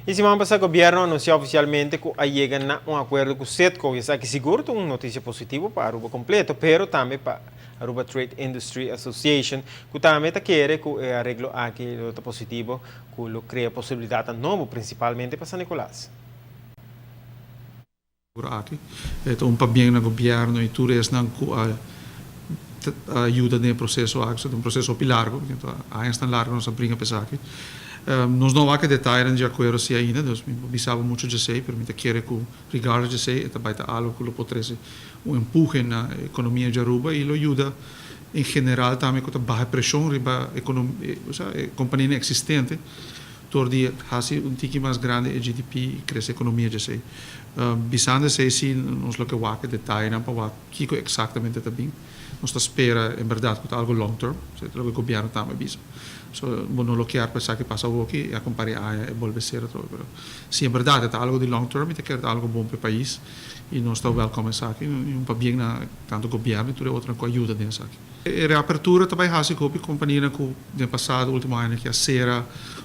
Y semana pasada el gobierno anunció oficialmente que llegan a un acuerdo con SETCO, y que seguro es una noticia positiva para Aruba completo, pero también para Aruba Trade Industry Association, que también quiere que el arreglo aquí lo positivo, que lo crea posibilidad de nuevo, principalmente para San Nicolás. Aqui. Então, para bem no governo e tudo isso não ajuda no processo, é um processo largo, então a está largo nós brinca pensar aqui. Nós não há que detalhar de acordo se ainda, nós bisava muito de sei, mas me quer que regard de sei, é também algo que lo pode um empurre na economia de Aruba e lo ajuda em geral também com a baixa pressão riba economia, companhia existente. Tordi hasi um tique mais grande e GDP e cresce a economia de sei. Bisando sei se nos lo que waque detalhe não para kiko exatamente também. Nós espera em verdade que algo long term, se o governo também bisa. So, não lo quer pensar que passa o aqui e acompanhar e volver ser outro, pero se em verdade é algo de long term, e quer algo bom para o país e nós estamos welcome aqui, um para bem na tanto governo e tudo outra com ajuda nessa aqui. E reapertura também hasi com a companhia que no passado último ano que a Sera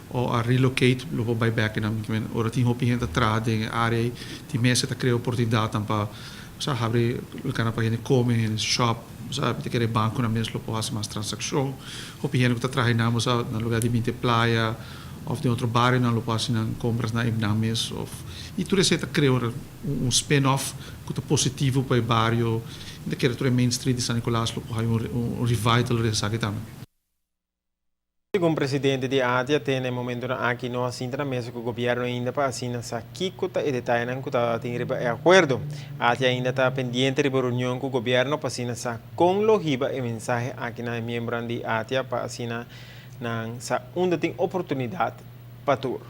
ou a relocate lo vai back na ora tem hopi gente atrás em área de mesa tá criar oportunidade para sabe abrir o canal para gente comer em shop sabe te querer banco na mesa lo pode mais transação hopi gente que tá trabalhando na lugar de minte praia of de outro bar na lo pode na compras na ibnames of e tudo isso tá criar spin-off que tá positivo para o bairro de querer tudo Main Street de San Nicolás lo pode revival dessa aqui também. Como presidente de ATIA, tem no momento aqui não assim na mesa que o governo ainda para assinar aqui e detalhe que está tem acordo. ATIA ainda está pendente de reunião com o governo para assinar com logiba e mensagem aqui na membro de ATIA para assinar na onde tem oportunidade para tour.